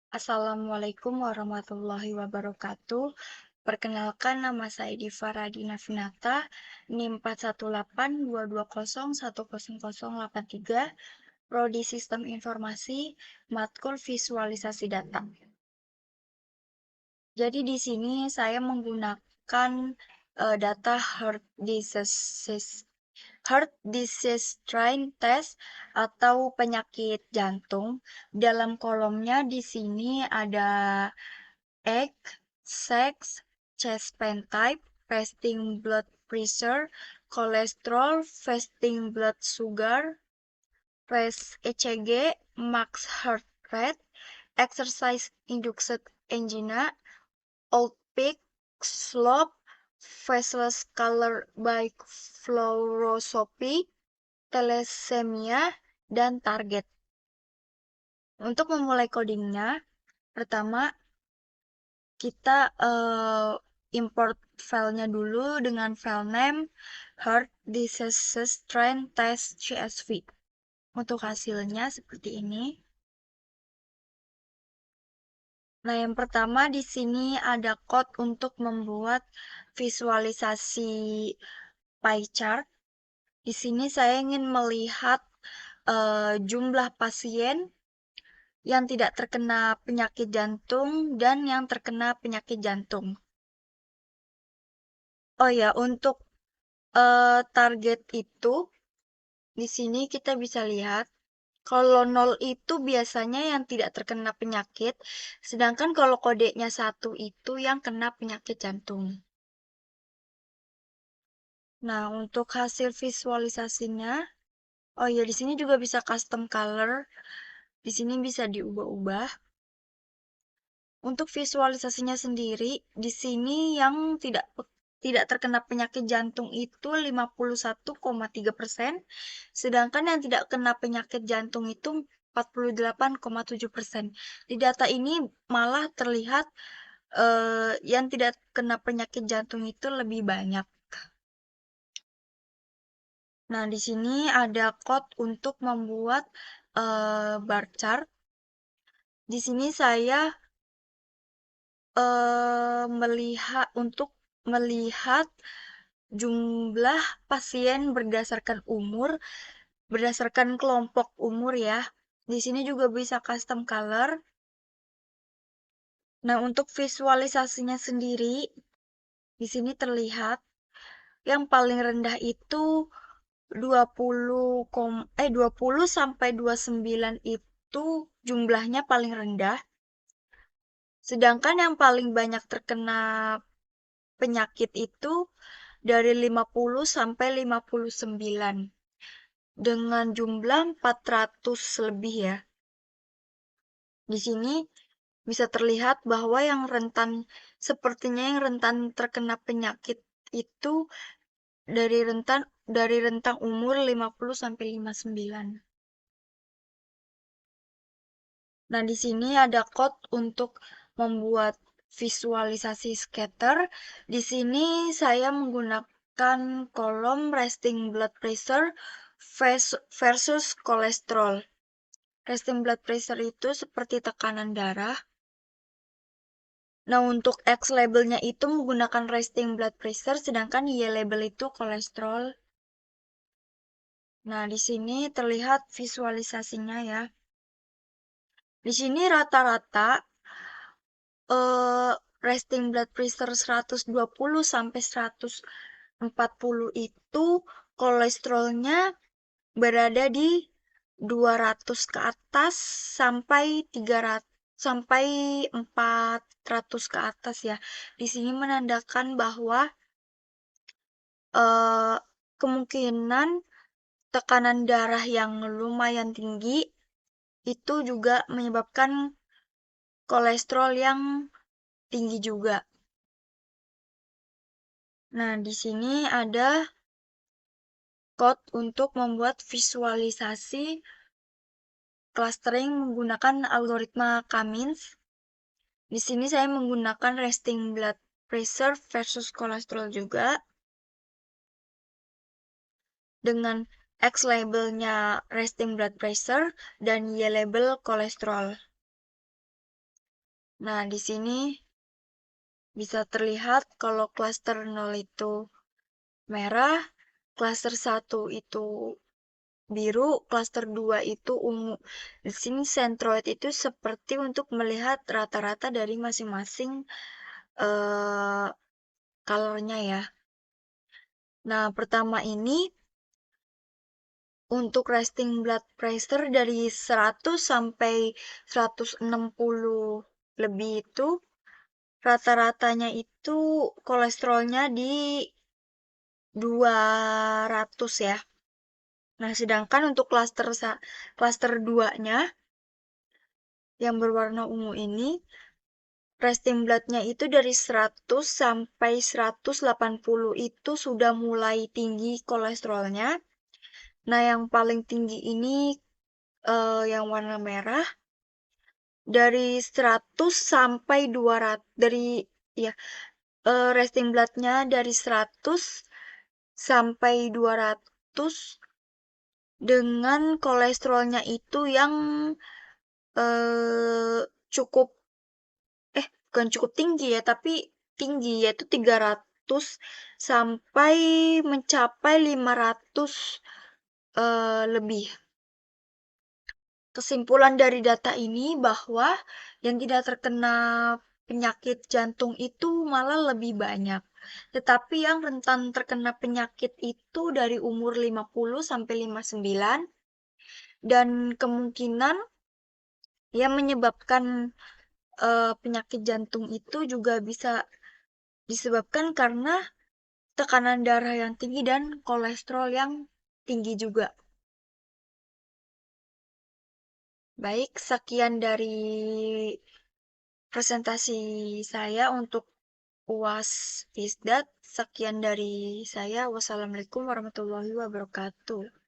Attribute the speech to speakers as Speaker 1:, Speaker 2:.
Speaker 1: Assalamualaikum warahmatullahi wabarakatuh. Perkenalkan, nama saya Diva Radina Finata, NIM 41822010083, Prodi Sistem Informasi, Matkul Visualisasi Data. Jadi di sini saya menggunakan data Heart Disease Strain Test atau penyakit jantung. Dalam kolomnya di sini ada age, sex, chest pain type, fasting blood pressure, cholesterol, fasting blood sugar, fast ECG, max heart rate, exercise induced angina, old peak, slope, faceless color by fluoroscopy, thalassemia, dan target. Untuk memulai codingnya, pertama kita import filenya dulu dengan file name Heart Disease Strain Test CSV. Untuk hasilnya seperti ini. Nah, yang pertama di sini ada code untuk membuat visualisasi pie chart. Di sini saya ingin melihat jumlah pasien yang tidak terkena penyakit jantung dan yang terkena penyakit jantung. Oh ya, untuk target itu di sini kita bisa lihat kalau 0 itu biasanya yang tidak terkena penyakit, sedangkan kalau kodenya 1 itu yang kena penyakit jantung. Nah, untuk hasil visualisasinya, oh ya di sini juga bisa custom color. Di sini bisa diubah-ubah. Untuk visualisasinya sendiri, di sini yang tidak terkena penyakit jantung itu 51,3%, sedangkan yang tidak kena penyakit jantung itu 48,7%. Di data ini malah terlihat yang tidak kena penyakit jantung itu lebih banyak. Nah, di sini ada code untuk membuat bar chart. Di sini saya melihat jumlah pasien berdasarkan kelompok umur ya. Di sini juga bisa custom color. Nah, untuk visualisasinya sendiri, di sini terlihat yang paling rendah itu 20 sampai 29 itu jumlahnya paling rendah. Sedangkan yang paling banyak terkena penyakit itu dari 50 sampai 59 dengan jumlah 400 lebih ya. Di sini bisa terlihat bahwa sepertinya yang rentan terkena penyakit itu dari rentang umur 50 sampai 59. Nah, di sini ada code untuk membuat visualisasi scatter. Di sini saya menggunakan kolom resting blood pressure versus kolesterol. Resting blood pressure itu seperti tekanan darah. Nah, untuk X labelnya itu menggunakan resting blood pressure, sedangkan Y label itu kolesterol. Nah, di sini terlihat visualisasinya ya. Di sini rata-rata resting blood pressure 120 sampai 140 itu kolesterolnya berada di 200 ke atas sampai 400 ke atas ya. Di sini menandakan bahwa kemungkinan tekanan darah yang lumayan tinggi itu juga menyebabkan kolesterol yang tinggi juga. Nah, di sini ada code untuk membuat visualisasi clustering menggunakan algoritma Cummins. Di sini saya menggunakan resting blood pressure versus kolesterol juga. Dengan X labelnya resting blood pressure dan Y label kolesterol. Nah, di sini bisa terlihat kalau klaster 0 itu merah, klaster 1 itu biru, klaster 2 itu ungu. Di sini sentroid itu seperti untuk melihat rata-rata dari masing-masing eh colornya ya. Nah, pertama ini untuk resting blood pressure dari 100 sampai 160 lebih itu rata-ratanya itu kolesterolnya di 200 ya. Nah, sedangkan untuk klaster 2-nya yang berwarna ungu ini resting blood-nya itu dari 100 sampai 180 itu sudah mulai tinggi kolesterolnya. Nah, yang paling tinggi ini yang warna merah dari 100 sampai 200 dari ya resting blood-nya dari 100 sampai 200 dengan kolesterolnya itu yang eh cukup bukan cukup tinggi ya, tapi tinggi yaitu 300 sampai mencapai 500 lebih. Kesimpulan dari data ini bahwa yang tidak terkena penyakit jantung itu malah lebih banyak. Tetapi yang rentan terkena penyakit itu dari umur 50 sampai 59 dan kemungkinan yang menyebabkan penyakit jantung itu juga bisa disebabkan karena tekanan darah yang tinggi dan kolesterol yang tinggi juga. Baik, sekian dari presentasi saya untuk UAS FISDAT. Sekian dari saya. Wassalamualaikum warahmatullahi wabarakatuh.